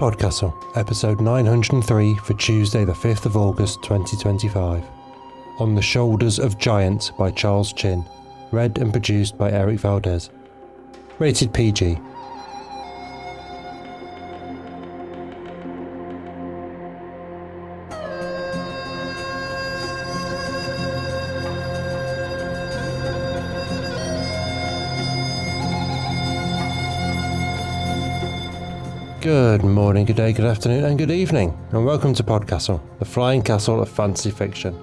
PodCastle, episode 903 for Tuesday the 5th of August 2025. On the Shoulders of Giants by Charles Chin, read and produced by Eric Valdes. Rated PG. Good morning, good day, good afternoon and good evening, and welcome to PodCastle, the flying castle of fantasy fiction.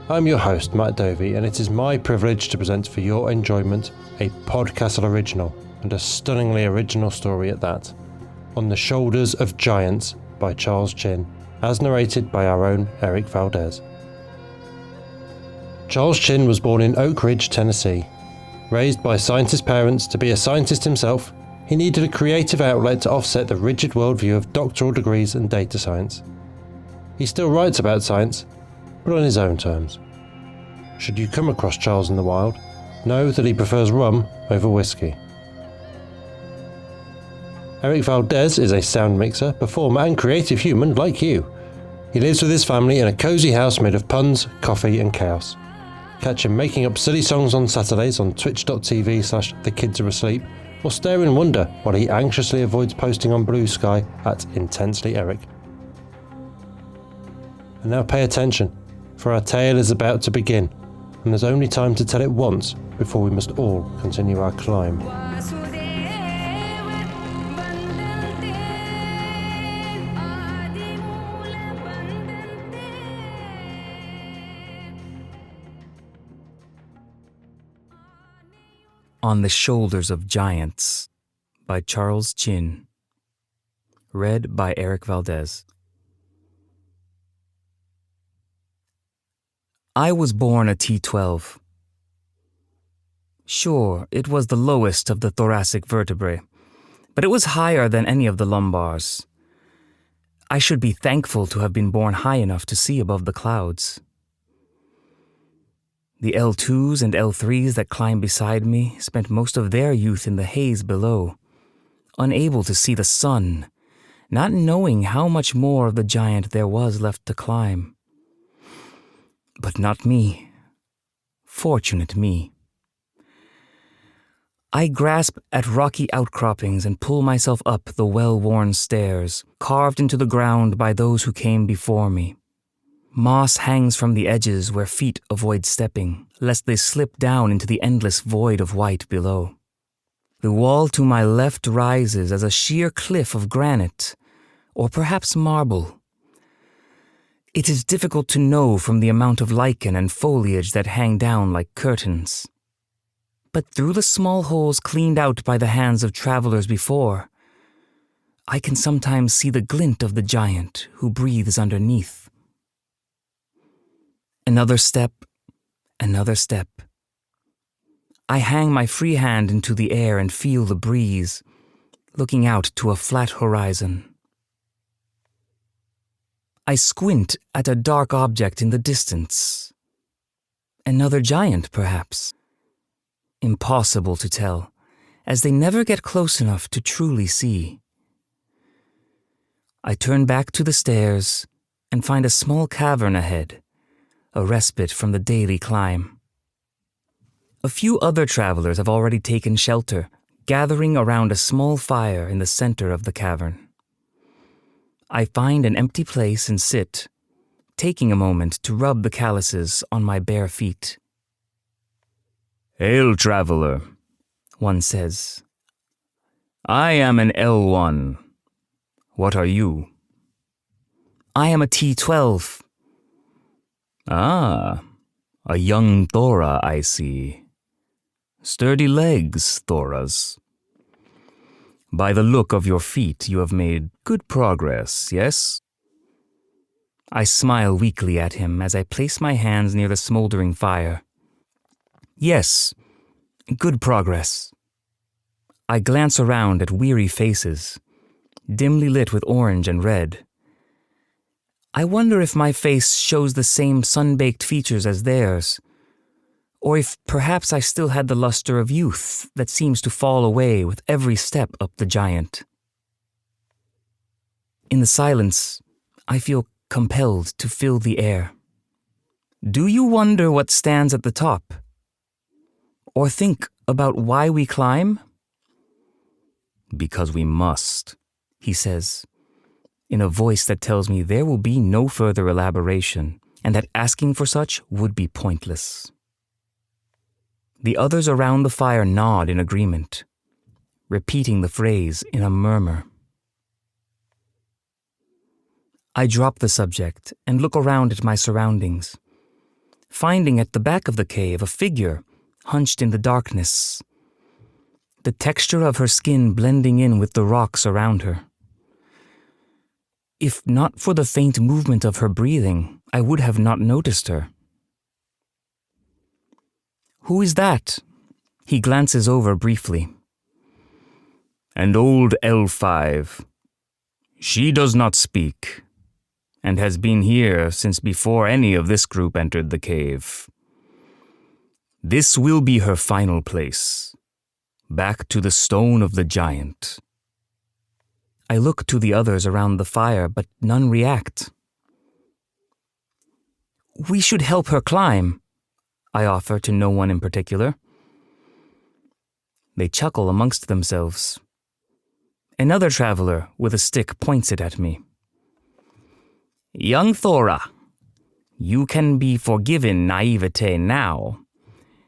I'm your host, Matt Dovey, and it is my privilege to present for your enjoyment a PodCastle original, and a stunningly original story at that, On the Shoulders of Giants by Charles Chin, as narrated by our own Eric Valdes. Charles Chin was born in Oak Ridge, Tennessee. Raised by scientist parents to be a scientist himself, he needed a creative outlet to offset the rigid worldview of doctoral degrees and data science. He still writes about science, but on his own terms. Should you come across Charles in the wild, know that he prefers rum over whiskey. Eric Valdes is a sound mixer, performer and creative human like you. He lives with his family in a cosy house made of puns, coffee and chaos. Catch him making up silly songs on Saturdays on twitch.tv/thekidsareasleep, or stare in wonder while he anxiously avoids posting on Blue Sky at Intensely Eric. And now pay attention, for our tale is about to begin, and there's only time to tell it once before we must all continue our climb. On the Shoulders of Giants by Charles Chin, read by Eric Valdes. I was born a T12. Sure, it was the lowest of the thoracic vertebrae, but it was higher than any of the lumbars. I should be thankful to have been born high enough to see above the clouds. The L2s and L3s that climbed beside me spent most of their youth in the haze below, unable to see the sun, not knowing how much more of the giant there was left to climb. But not me. Fortunate me. I grasp at rocky outcroppings and pull myself up the well-worn stairs, carved into the ground by those who came before me. Moss hangs from the edges where feet avoid stepping, lest they slip down into the endless void of white below. The wall to my left rises as a sheer cliff of granite, or perhaps marble. It is difficult to know from the amount of lichen and foliage that hang down like curtains. But through the small holes cleaned out by the hands of travelers before, I can sometimes see the glint of the giant who breathes underneath. Another step, another step. I hang my free hand into the air and feel the breeze, looking out to a flat horizon. I squint at a dark object in the distance. Another giant, perhaps. Impossible to tell, as they never get close enough to truly see. I turn back to the stairs and find a small cavern ahead, a respite from the daily climb. A few other travelers have already taken shelter, gathering around a small fire in the center of the cavern. I find an empty place and sit, taking a moment to rub the calluses on my bare feet. "Hail, traveler," one says. "I am an L1. What are you?" "I am a T12. "Ah, a young Thora, I see. Sturdy legs, Thoras. By the look of your feet, you have made good progress, yes?" I smile weakly at him as I place my hands near the smoldering fire. "Yes, good progress." I glance around at weary faces, dimly lit with orange and red. I wonder if my face shows the same sun-baked features as theirs, or if perhaps I still had the luster of youth that seems to fall away with every step up the giant. In the silence, I feel compelled to fill the air. Do you wonder what stands at the top? Or think about why we climb? Because we must, he says, in a voice that tells me there will be no further elaboration and that asking for such would be pointless. The others around the fire nod in agreement, repeating the phrase in a murmur. I drop the subject and look around at my surroundings, finding at the back of the cave a figure hunched in the darkness, the texture of her skin blending in with the rocks around her. If not for the faint movement of her breathing, I would have not noticed her. Who is that? He glances over briefly. An old L5. She does not speak, and has been here since before any of this group entered the cave. This will be her final place, back to the stone of the giant. I look to the others around the fire, but none react. We should help her climb, I offer to no one in particular. They chuckle amongst themselves. Another traveler with a stick points it at me. Young Thora, you can be forgiven naivete now,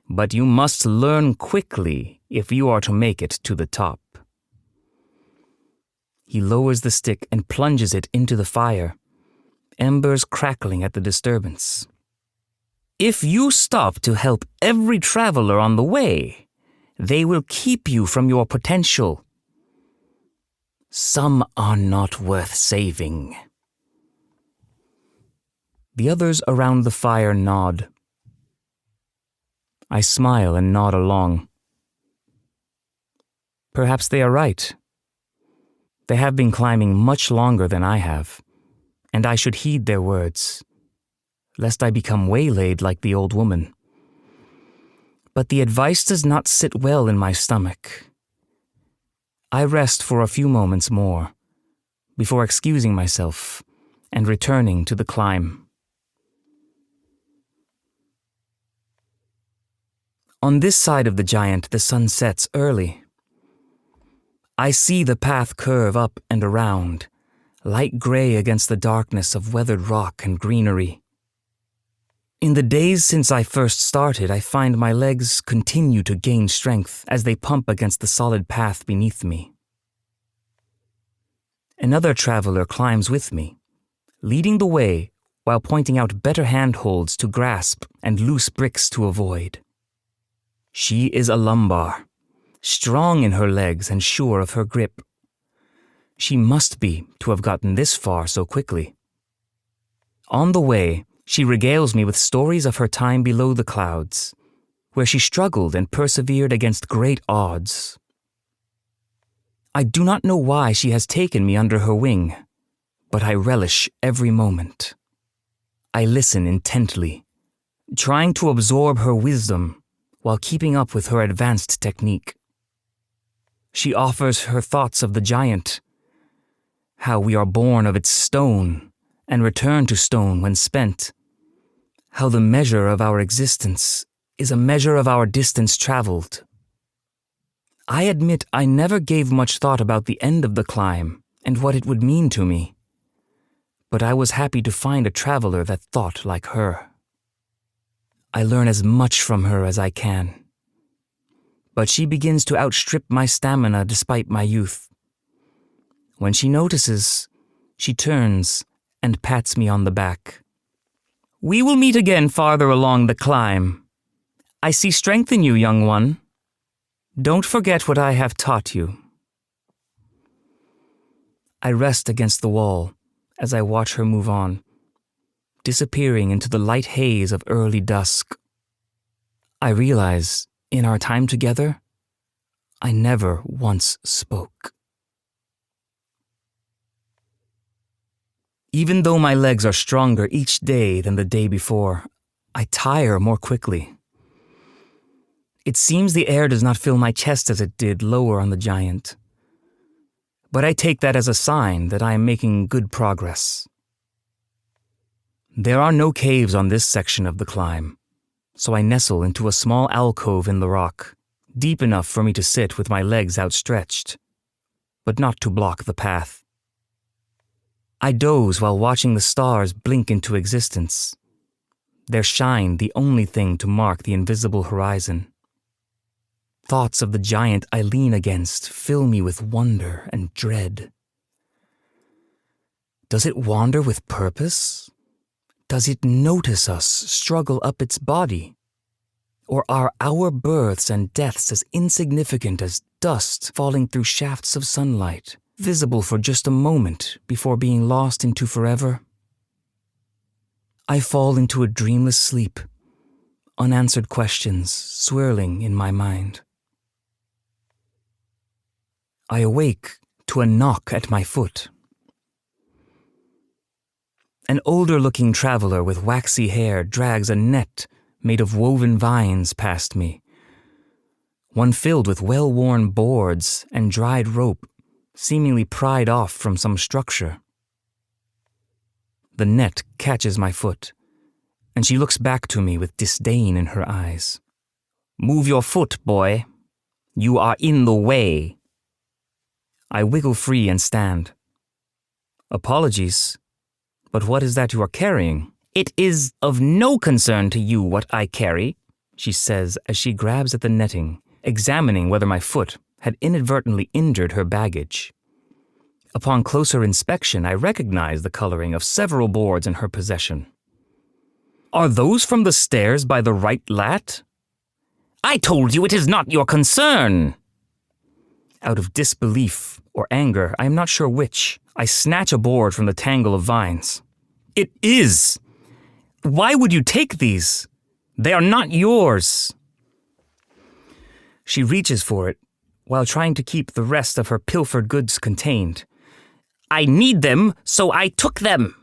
but you must learn quickly if you are to make it to the top. He lowers the stick and plunges it into the fire, embers crackling at the disturbance. If you stop to help every traveler on the way, they will keep you from your potential. Some are not worth saving. The others around the fire nod. I smile and nod along. Perhaps they are right. They have been climbing much longer than I have, and I should heed their words, lest I become waylaid like the old woman. But the advice does not sit well in my stomach. I rest for a few moments more, before excusing myself and returning to the climb. On this side of the giant, the sun sets early. I see the path curve up and around, light gray against the darkness of weathered rock and greenery. In the days since I first started, I find my legs continue to gain strength as they pump against the solid path beneath me. Another traveler climbs with me, leading the way while pointing out better handholds to grasp and loose bricks to avoid. She is a lumbar, strong in her legs and sure of her grip. She must be to have gotten this far so quickly. On the way, she regales me with stories of her time below the clouds, where she struggled and persevered against great odds. I do not know why she has taken me under her wing, but I relish every moment. I listen intently, trying to absorb her wisdom while keeping up with her advanced technique. She offers her thoughts of the giant, how we are born of its stone and return to stone when spent, how the measure of our existence is a measure of our distance traveled. I admit I never gave much thought about the end of the climb and what it would mean to me, but I was happy to find a traveler that thought like her. I learn as much from her as I can, but she begins to outstrip my stamina despite my youth. When she notices, she turns and pats me on the back. We will meet again farther along the climb. I see strength in you, young one. Don't forget what I have taught you. I rest against the wall as I watch her move on, disappearing into the light haze of early dusk. I realize, in our time together, I never once spoke. Even though my legs are stronger each day than the day before, I tire more quickly. It seems the air does not fill my chest as it did lower on the giant. but I take that as a sign that I am making good progress. There are no caves on this section of the climb, so I nestle into a small alcove in the rock, deep enough for me to sit with my legs outstretched, but not to block the path. I doze while watching the stars blink into existence, their shine the only thing to mark the invisible horizon. Thoughts of the giant I lean against fill me with wonder and dread. Does it wander with purpose? Does it notice us struggle up its body? Or are our births and deaths as insignificant as dust falling through shafts of sunlight, visible for just a moment before being lost into forever? I fall into a dreamless sleep, unanswered questions swirling in my mind. I awake to a knock at my foot. An older-looking traveler with waxy hair drags a net made of woven vines past me, one filled with well-worn boards and dried rope, seemingly pried off from some structure. The net catches my foot, and she looks back to me with disdain in her eyes. "Move your foot, boy. You are in the way." I wiggle free and stand. "Apologies, but what is that you are carrying?" "It is of no concern to you what I carry," she says as she grabs at the netting, examining whether my foot had inadvertently injured her baggage. Upon closer inspection, I recognize the coloring of several boards in her possession. "Are those from the stairs by the right lat?" "I told you it is not your concern." Out of disbelief or anger, I am not sure which, I snatch a board from the tangle of vines. "It is! Why would you take these? They are not yours." She reaches for it, while trying to keep the rest of her pilfered goods contained. "I need them, so I took them.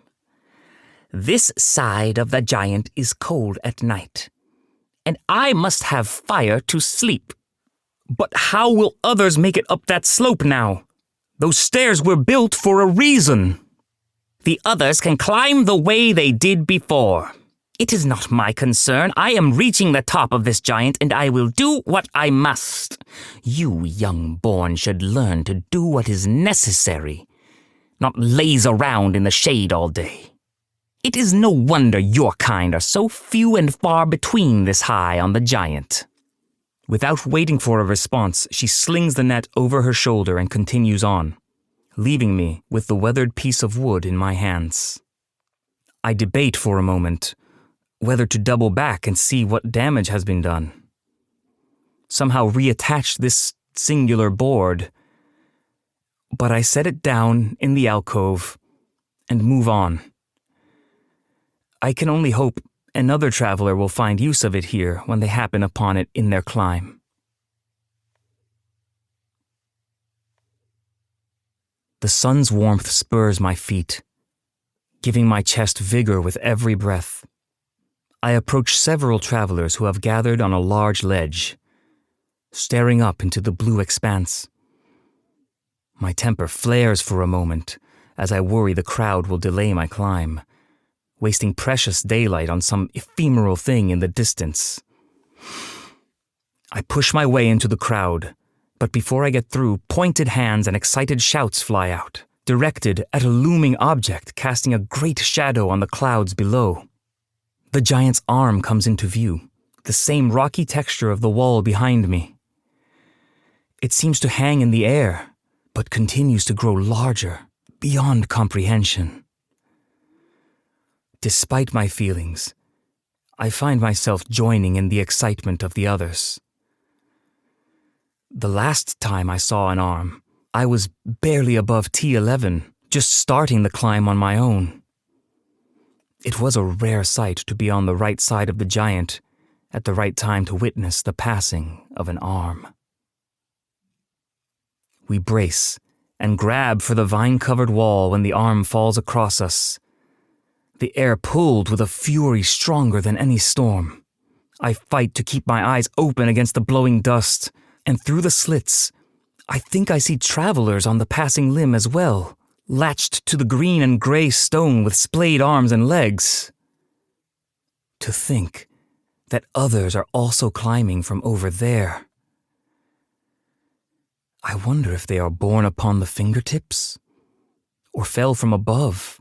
This side of the giant is cold at night, and I must have fire to sleep." "But how will others make it up that slope now? Those stairs were built for a reason." "The others can climb the way they did before. It is not my concern. I am reaching the top of this giant, and I will do what I must. You young-born should learn to do what is necessary, not laze around in the shade all day. It is no wonder your kind are so few and far between this high on the giant." Without waiting for a response, she slings the net over her shoulder and continues on, leaving me with the weathered piece of wood in my hands. I debate for a moment whether to double back and see what damage has been done. Somehow reattach this singular board, but I set it down in the alcove and move on. I can only hope another traveler will find use of it here when they happen upon it in their climb. The sun's warmth spurs my feet, giving my chest vigor with every breath. I approach several travelers who have gathered on a large ledge, staring up into the blue expanse. My temper flares for a moment as I worry the crowd will delay my climb, wasting precious daylight on some ephemeral thing in the distance. I push my way into the crowd, but before I get through, pointed hands and excited shouts fly out, directed at a looming object casting a great shadow on the clouds below. The giant's arm comes into view, the same rocky texture of the wall behind me. It seems to hang in the air, but continues to grow larger, beyond comprehension. Despite my feelings, I find myself joining in the excitement of the others. The last time I saw an arm, I was barely above T11, just starting the climb on my own. It was a rare sight to be on the right side of the giant at the right time to witness the passing of an arm. We brace and grab for the vine-covered wall when the arm falls across us. The air pulled with a fury stronger than any storm. I fight to keep my eyes open against the blowing dust, and through the slits, I think I see travelers on the passing limb as well, latched to the green and grey stone with splayed arms and legs. To think that others are also climbing from over there. I wonder if they are born upon the fingertips, or fell from above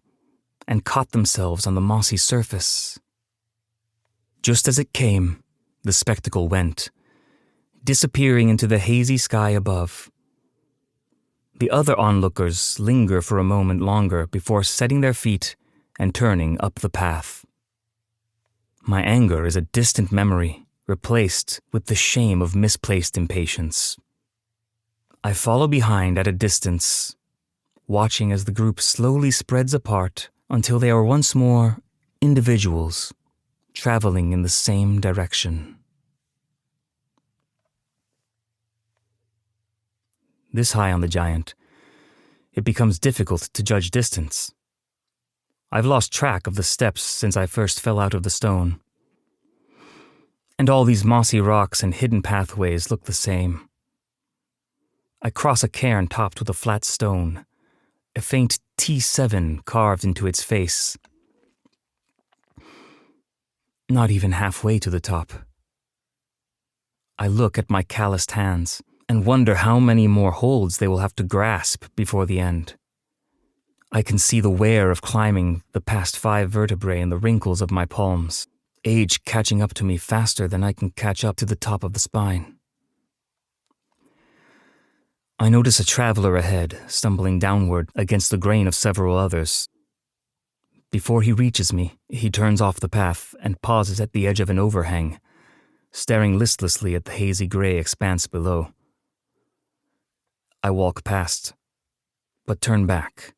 and caught themselves on the mossy surface. Just as it came, the spectacle went, disappearing into the hazy sky above. The other onlookers linger for a moment longer before setting their feet and turning up the path. My anger is a distant memory, replaced with the shame of misplaced impatience. I follow behind at a distance, watching as the group slowly spreads apart until they are once more individuals, traveling in the same direction. This high on the giant, it becomes difficult to judge distance. I've lost track of the steps since I first fell out of the stone. And all these mossy rocks and hidden pathways look the same. I cross a cairn topped with a flat stone, a faint T7 carved into its face. Not even halfway to the top. I look at my calloused hands and wonder how many more holds they will have to grasp before the end. I can see the wear of climbing the past 5 vertebrae in the wrinkles of my palms, age catching up to me faster than I can catch up to the top of the spine. I notice a traveler ahead, stumbling downward against the grain of several others. Before he reaches me, he turns off the path and pauses at the edge of an overhang, staring listlessly at the hazy gray expanse below. I walk past, but turn back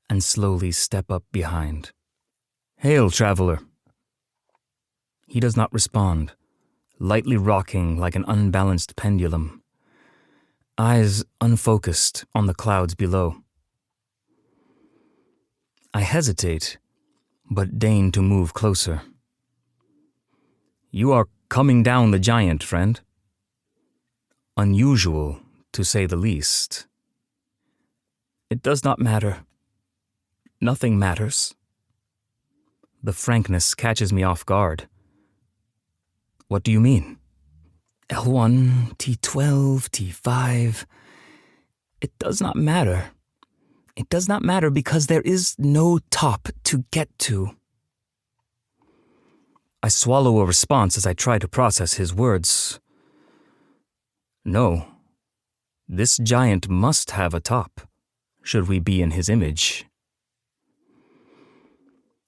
and slowly step up behind. "Hail, traveler." He does not respond, lightly rocking like an unbalanced pendulum, eyes unfocused on the clouds below. I hesitate, but deign to move closer. "You are coming down the giant, friend." Unusual, to say the least. "It does not matter. Nothing matters." The frankness catches me off guard. "What do you mean?" "L1, T12, T5. It does not matter. It does not matter because there is no top to get to." I swallow a response as I try to process his words. No. This giant must have a top, should we be in his image.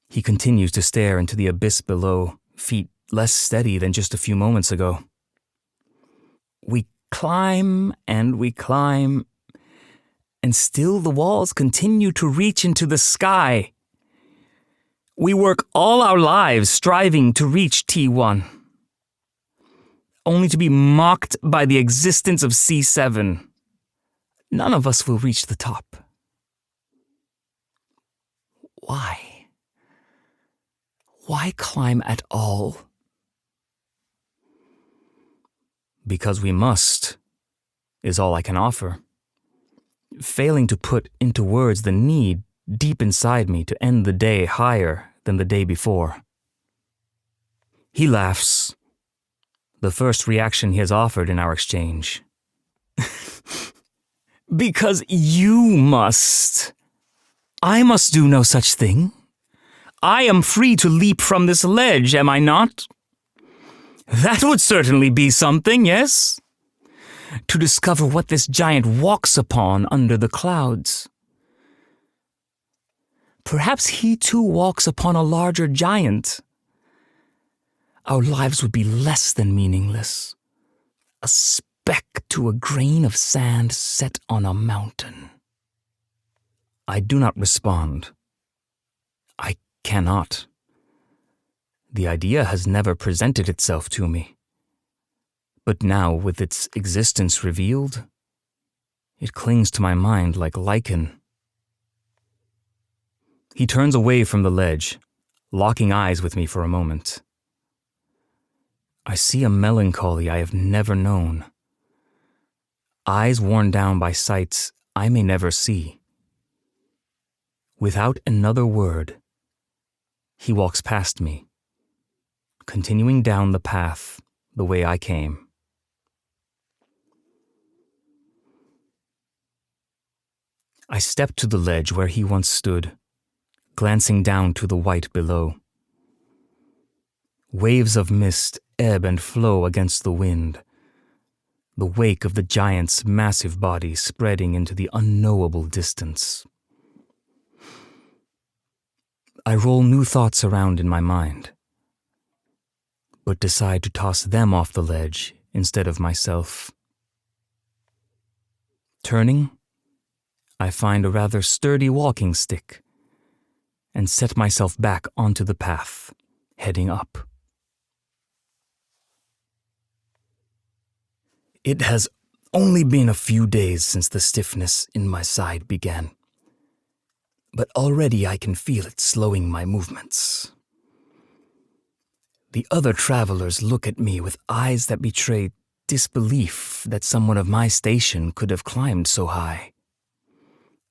He continues to stare into the abyss below, feet less steady than just a few moments ago. We climb, and still the walls continue to reach into the sky. We work all our lives striving to reach T1, only to be mocked by the existence of C7. None of us will reach the top. Why? Why climb at all? Because we must, is all I can offer. Failing to put into words the need deep inside me to end the day higher than the day before. He laughs, the first reaction he has offered in our exchange. "Because you must. I must do no such thing. I am free to leap from this ledge, am I not? That would certainly be something, yes? To discover what this giant walks upon under the clouds. Perhaps he too walks upon a larger giant. Our lives would be less than meaningless. A speck to a grain of sand set on a mountain." I do not respond. I cannot. The idea has never presented itself to me. But now, with its existence revealed, it clings to my mind like lichen. He turns away from the ledge, locking eyes with me for a moment. I see a melancholy I have never known. eyes worn down by sights I may never see. Without another word, he walks past me, continuing down the path the way I came. I step to the ledge where he once stood, glancing down to the white below. Waves of mist ebb and flow against the wind, the wake of the giant's massive body spreading into the unknowable distance. I roll new thoughts around in my mind, but decide to toss them off the ledge instead of myself. Turning, I find a rather sturdy walking stick and set myself back onto the path, heading up. It has only been a few days since the stiffness in my side began, but already I can feel it slowing my movements. The other travelers look at me with eyes that betray disbelief that someone of my station could have climbed so high.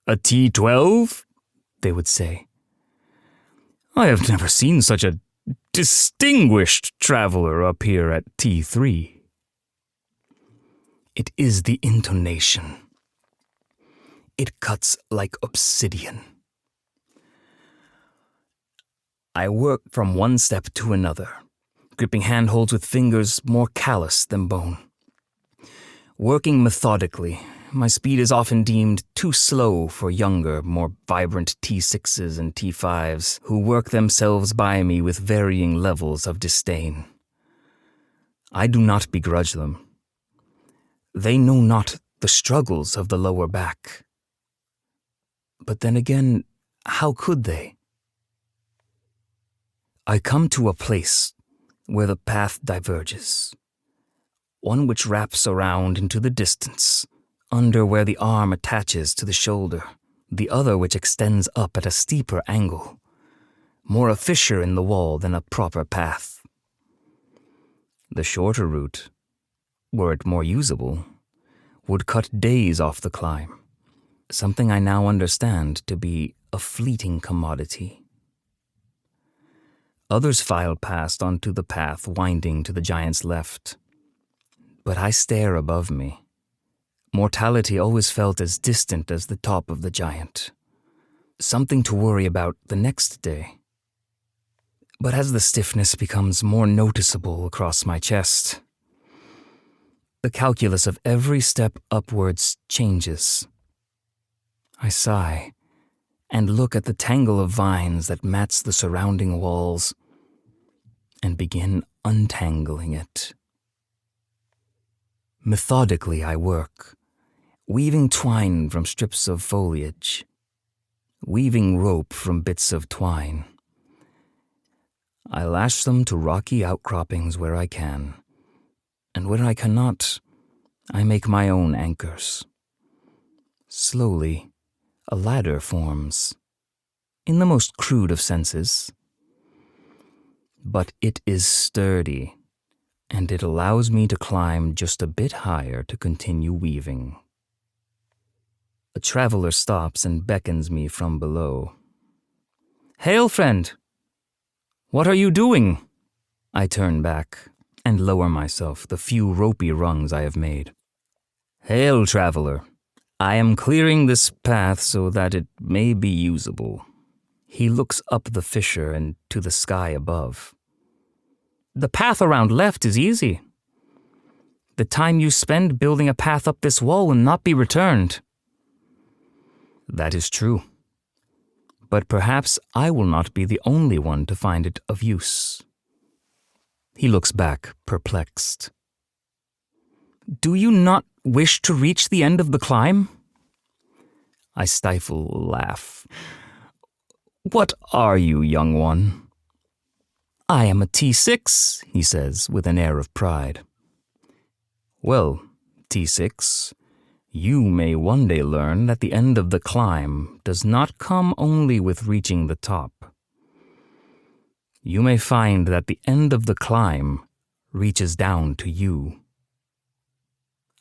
"A T12?" they would say. "I have never seen such a distinguished traveler up here at T3. It is the intonation. It cuts like obsidian. I work from one step to another, gripping handholds with fingers more callous than bone. Working methodically, my speed is often deemed too slow for younger, more vibrant T6s and T5s who work themselves by me with varying levels of disdain. I do not begrudge them. They know not the struggles of the lower back. But then again, how could they? I come to a place where the path diverges, one which wraps around into the distance, under where the arm attaches to the shoulder, the other which extends up at a steeper angle, more a fissure in the wall than a proper path. The shorter route, were it more usable, would cut days off the climb, something I now understand to be a fleeting commodity. Others file past onto the path winding to the giant's left, but I stare above me. Mortality always felt as distant as the top of the giant, something to worry about the next day. But as the stiffness becomes more noticeable across my chest, the calculus of every step upwards changes. I sigh and look at the tangle of vines that mats the surrounding walls and begin untangling it. Methodically I work, weaving twine from strips of foliage, weaving rope from bits of twine. I lash them to rocky outcroppings where I can, and when I cannot, I make my own anchors. Slowly, a ladder forms, in the most crude of senses. But it is sturdy, and it allows me to climb just a bit higher to continue weaving. A traveler stops and beckons me from below. "Hail, friend! What are you doing?" I turn back and lower myself the few ropey rungs I have made. "Hail, traveler! I am clearing this path so that it may be usable." He looks up the fissure and to the sky above. "The path around left is easy. The time you spend building a path up this wall will not be returned." That is true. But perhaps I will not be the only one to find it of use. He looks back, perplexed. "Do you not wish to reach the end of the climb?" I stifle a laugh. "What are you, young one?" "I am a T6, he says with an air of pride. "Well, T6, you may one day learn that the end of the climb does not come only with reaching the top. You may find that the end of the climb reaches down to you."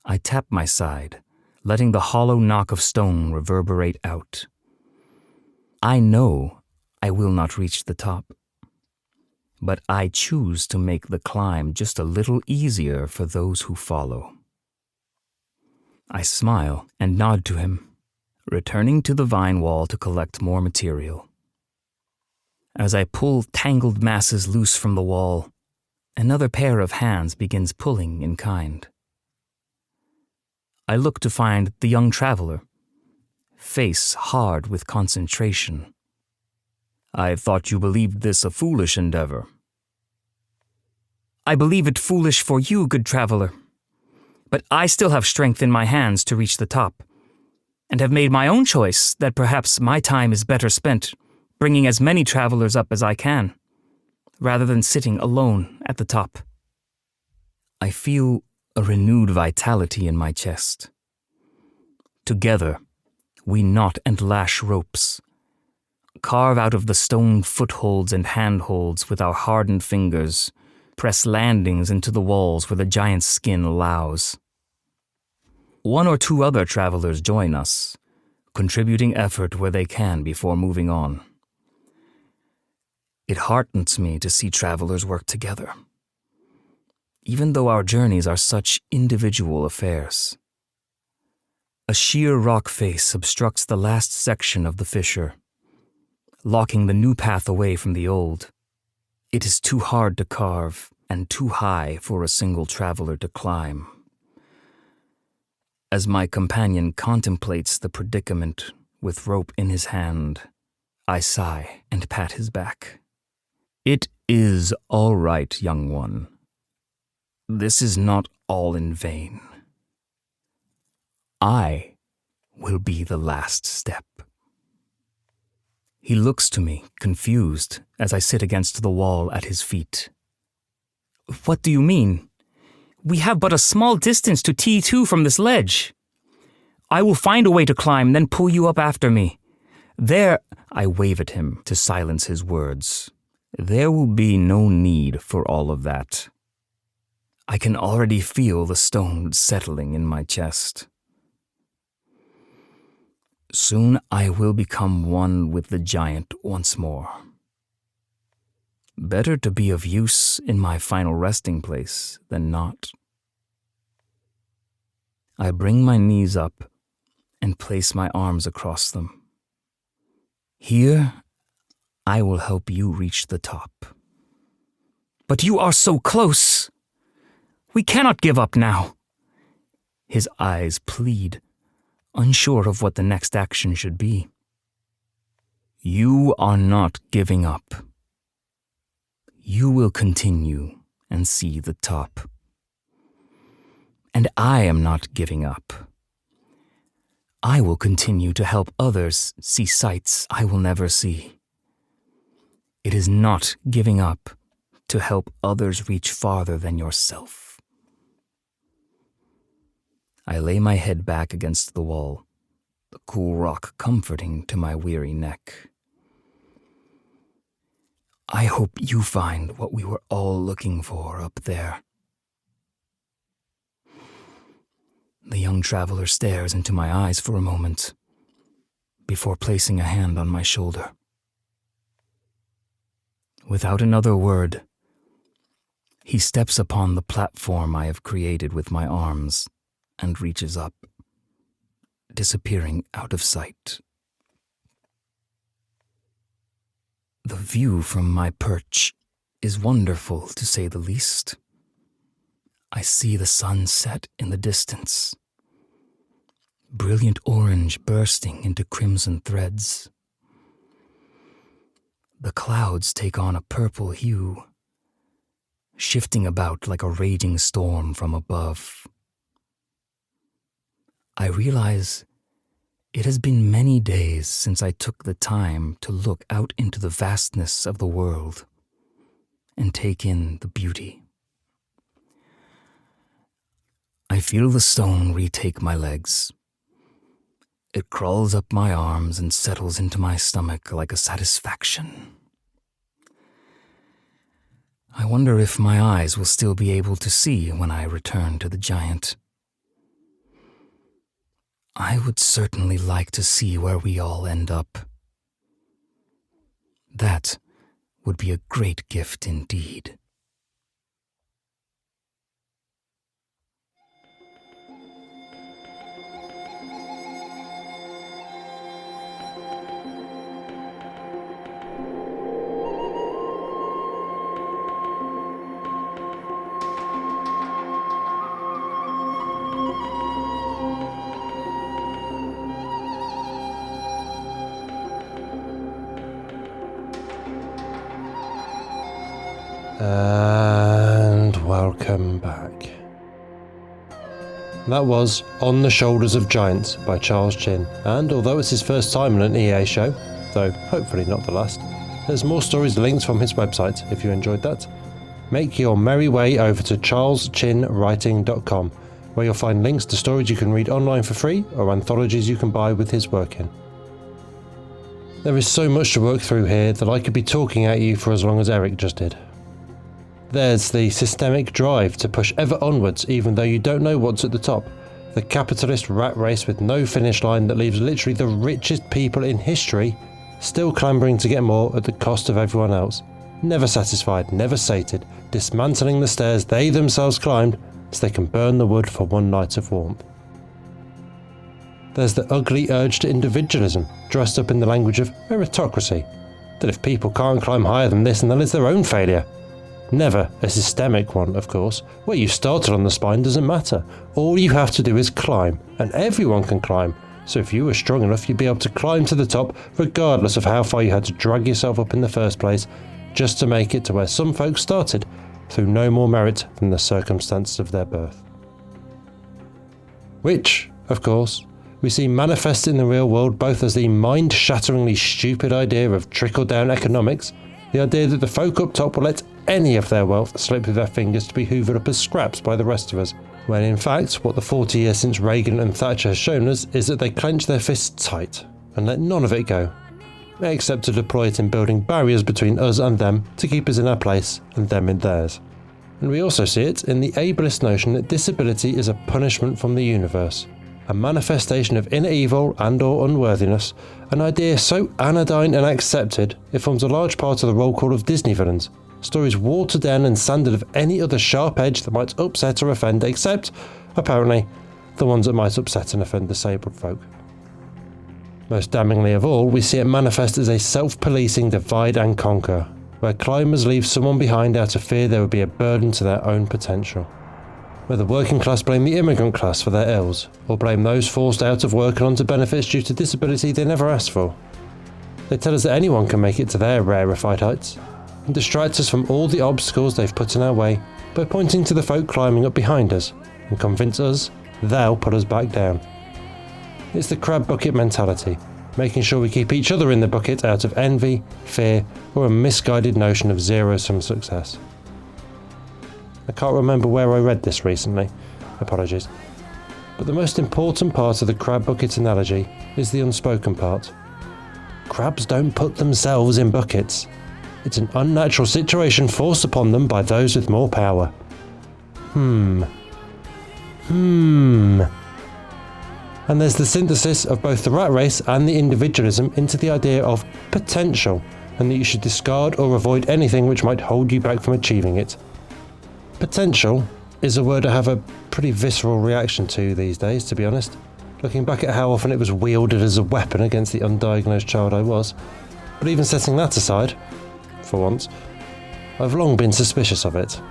I tap my side, letting the hollow knock of stone reverberate out. I know I will not reach the top, but I choose to make the climb just a little easier for those who follow. I smile and nod to him, returning to the vine wall to collect more material. As I pull tangled masses loose from the wall, another pair of hands begins pulling in kind. I look to find the young traveler, face hard with concentration. I thought you believed this a foolish endeavor. I believe it foolish for you, good traveler, but I still have strength in my hands to reach the top, and have made my own choice that perhaps my time is better spent bringing as many travelers up as I can, rather than sitting alone at the top. I feel a renewed vitality in my chest. Together, we knot and lash ropes, carve out of the stone footholds and handholds with our hardened fingers, press landings into the walls where the giant's skin allows. One or two other travelers join us, contributing effort where they can before moving on. It heartens me to see travelers work together, even though our journeys are such individual affairs. A sheer rock face obstructs the last section of the fissure, locking the new path away from the old. It is too hard to carve and too high for a single traveler to climb. As my companion contemplates the predicament with rope in his hand, I sigh and pat his back. It is all right, young one. This is not all in vain. I will be the last step. He looks to me, confused, as I sit against the wall at his feet. What do you mean? We have but a small distance to T2 from this ledge. I will find a way to climb, then pull you up after me. There, I wave at him to silence his words. There will be no need for all of that. I can already feel the stone settling in my chest. Soon I will become one with the giant once more. Better to be of use in my final resting place than not. I bring my knees up and place my arms across them. Here, I will help you reach the top. But you are so close. We cannot give up now. His eyes plead, unsure of what the next action should be. You are not giving up. You will continue and see the top. And I am not giving up. I will continue to help others see sights I will never see. It is not giving up to help others reach farther than yourself. I lay my head back against the wall, the cool rock comforting to my weary neck. I hope you find what we were all looking for up there. The young traveler stares into my eyes for a moment, before placing a hand on my shoulder. Without another word, he steps upon the platform I have created with my arms and reaches up, disappearing out of sight. The view from my perch is wonderful, to say the least. I see the sun set in the distance, brilliant orange bursting into crimson threads. The clouds take on a purple hue, shifting about like a raging storm from above. I realize it has been many days since I took the time to look out into the vastness of the world and take in the beauty. I feel the stone retake my legs. It crawls up my arms and settles into my stomach like a satisfaction. I wonder if my eyes will still be able to see when I return to the giant. I would certainly like to see where we all end up. That would be a great gift indeed. And welcome back. That was On the Shoulders of Giants by Charles Chin, and although it's his first time on an EA show, though hopefully not the last, there's more stories linked from his website if you enjoyed that. Make your merry way over to charleschinwriting.com, where you'll find links to stories you can read online for free or anthologies you can buy with his work in. There is so much to work through here that I could be talking at you for as long as Eric just did. There's the systemic drive to push ever onwards even though you don't know what's at the top. The capitalist rat race with no finish line that leaves literally the richest people in history still clambering to get more at the cost of everyone else. Never satisfied, never sated, dismantling the stairs they themselves climbed so they can burn the wood for one night of warmth. There's the ugly urge to individualism, dressed up in the language of meritocracy, that if people can't climb higher than this, then it's their own failure. Never a systemic one, of course. Where you started on the spine doesn't matter. All you have to do is climb, and everyone can climb. So if you were strong enough, you'd be able to climb to the top, regardless of how far you had to drag yourself up in the first place, just to make it to where some folks started, through no more merit than the circumstances of their birth. Which, of course, we see manifest in the real world both as the mind-shatteringly stupid idea of trickle-down economics, the idea that the folk up top will let any of their wealth slip through their fingers to be hoovered up as scraps by the rest of us, when in fact what the 40 years since Reagan and Thatcher has shown us is that they clench their fists tight and let none of it go, except to deploy it in building barriers between us and them to keep us in our place and them in theirs. And we also see it in the ableist notion that disability is a punishment from the universe, a manifestation of inner evil and or unworthiness, an idea so anodyne and accepted it forms a large part of the roll call of Disney villains, stories watered down and sanded of any other sharp edge that might upset or offend, except, apparently, the ones that might upset and offend disabled folk. Most damningly of all, we see it manifest as a self-policing divide and conquer, where climbers leave someone behind out of fear they would be a burden to their own potential. Where the working class blame the immigrant class for their ills, or blame those forced out of work and onto benefits due to disability they never asked for. They tell us that anyone can make it to their rarefied heights, and distract us from all the obstacles they've put in our way by pointing to the folk climbing up behind us, and convince us they'll put us back down. It's the crab bucket mentality, making sure we keep each other in the bucket out of envy, fear, or a misguided notion of zero-sum success. I can't remember where I read this recently, apologies, but the most important part of the crab bucket analogy is the unspoken part. Crabs don't put themselves in buckets. It's an unnatural situation forced upon them by those with more power. And there's the synthesis of both the rat race and the individualism into the idea of potential, and that you should discard or avoid anything which might hold you back from achieving it. Potential is a word I have a pretty visceral reaction to these days, to be honest, looking back at how often it was wielded as a weapon against the undiagnosed child I was. But even setting that aside, for once, I've long been suspicious of it.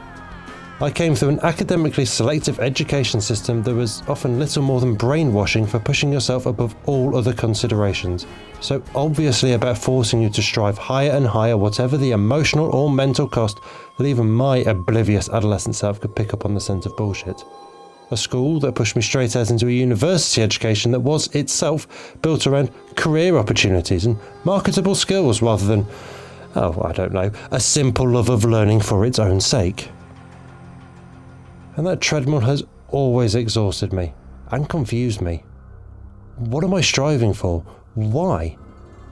I came through an academically selective education system that was often little more than brainwashing for pushing yourself above all other considerations, so obviously about forcing you to strive higher and higher whatever the emotional or mental cost that even my oblivious adolescent self could pick up on the scent of bullshit. A school that pushed me straight out into a university education that was itself built around career opportunities and marketable skills rather than, a simple love of learning for its own sake. And that treadmill has always exhausted me and confused me. What am I striving for? Why?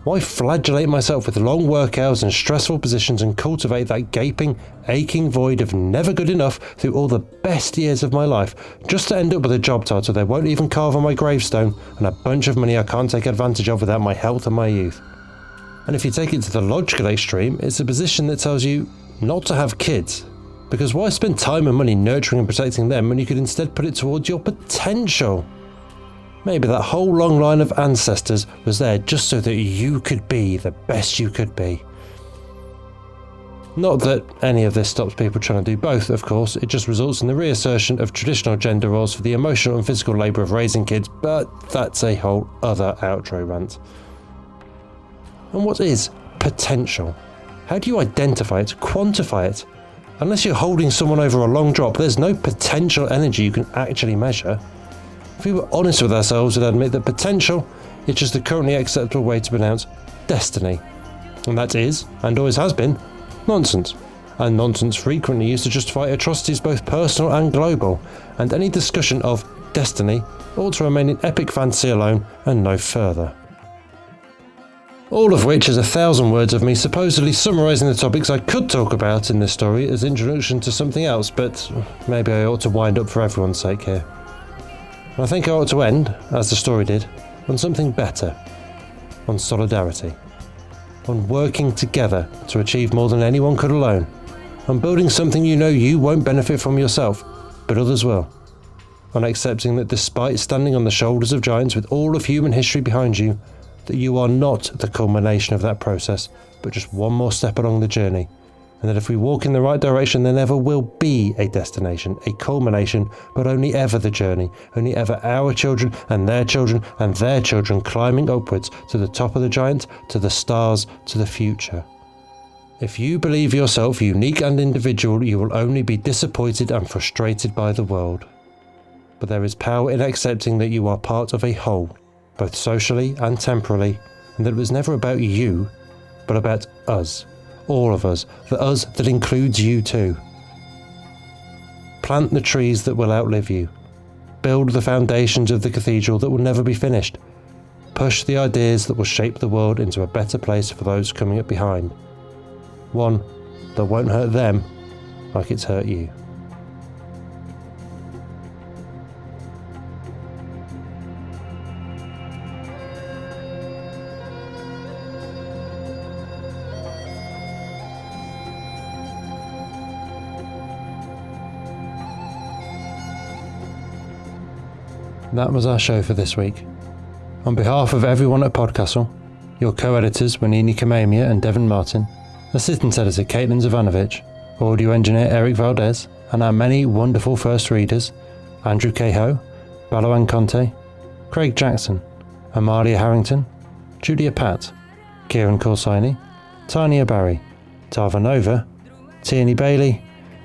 Why flagellate myself with long work hours and stressful positions and cultivate that gaping, aching void of never good enough through all the best years of my life, just to end up with a job title they won't even carve on my gravestone and a bunch of money I can't take advantage of without my health and my youth? And if you take it to the logical extreme, it's a position that tells you not to have kids. Because why spend time and money nurturing and protecting them when you could instead put it towards your potential? Maybe that whole long line of ancestors was there just so that you could be the best you could be. Not that any of this stops people trying to do both, of course, it just results in the reassertion of traditional gender roles for the emotional and physical labour of raising kids, but that's a whole other outro rant. And what is potential? How do you identify it, quantify it? Unless you're holding someone over a long drop, there's no potential energy you can actually measure. If we were honest with ourselves, we'd admit that potential is just the currently acceptable way to pronounce destiny. And that is, and always has been, nonsense. And nonsense frequently used to justify atrocities both personal and global, and any discussion of destiny ought to remain in epic fantasy alone and no further. All of which is 1,000 words of me supposedly summarising the topics I could talk about in this story as introduction to something else, but maybe I ought to wind up for everyone's sake here. I think I ought to end, as the story did, on something better. On solidarity. On working together to achieve more than anyone could alone. On building something you know you won't benefit from yourself, but others will. On accepting that despite standing on the shoulders of giants with all of human history behind you, that you are not the culmination of that process, but just one more step along the journey. And that if we walk in the right direction, there never will be a destination, a culmination, but only ever the journey, only ever our children and their children and their children climbing upwards to the top of the giant, to the stars, to the future. If you believe yourself unique and individual, you will only be disappointed and frustrated by the world. But there is power in accepting that you are part of a whole, both socially and temporally, and that it was never about you, but about us. All of us, the us that includes you too. Plant the trees that will outlive you. Build the foundations of the cathedral that will never be finished. Push the ideas that will shape the world into a better place for those coming up behind. One that won't hurt them like it's hurt you. That was our show for this week. On behalf of everyone at PodCastle, your co-editors were Nini Kamamia and Devon Martin, assistant editor Caitlin Zavanovich, audio engineer Eric Valdes, and our many wonderful first readers, Andrew Cahoe, Balawan Conte, Craig Jackson, Amalia Harrington, Julia Patt, Kieran Corsini, Tanya Barry, Tava Nova, Tierney Bailey,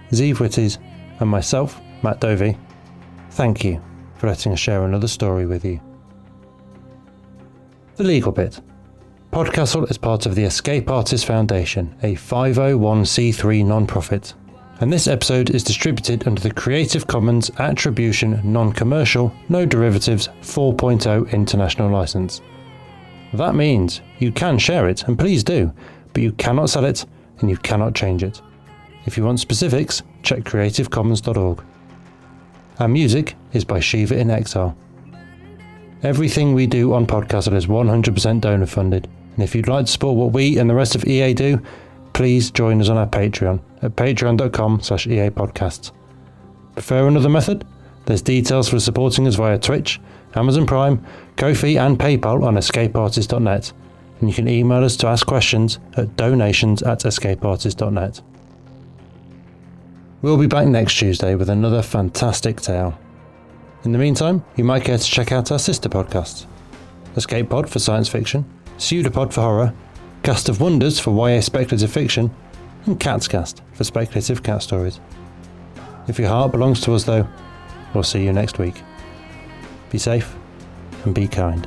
Zeev Witties, and myself, Matt Dovey. Thank you for letting us share another story with you. The legal bit. PodCastle is part of the Escape Artists Foundation, a 501c3 non-profit, and this episode is distributed under the Creative Commons Attribution Non-Commercial No Derivatives 4.0 International License. That means you can share it, and please do, but you cannot sell it and you cannot change it. If you want specifics, check creativecommons.org. Our music is by Shiva in Exile. Everything we do on PodCastle is 100% donor funded, and if you'd like to support what we and the rest of EA do, please join us on our Patreon at patreon.com/EA Podcasts. Prefer another method? There's details for supporting us via Twitch, Amazon Prime, Ko-fi and PayPal on escapeartist.net, and you can email us to ask questions at donations@escapeartist.net. We'll be back next Tuesday with another fantastic tale. In the meantime, you might care to check out our sister podcasts: Escape Pod for science fiction, Pseudopod for horror, Cast of Wonders for YA speculative fiction, and Catscast for speculative cat stories. If your heart belongs to us though, we'll see you next week. Be safe and be kind.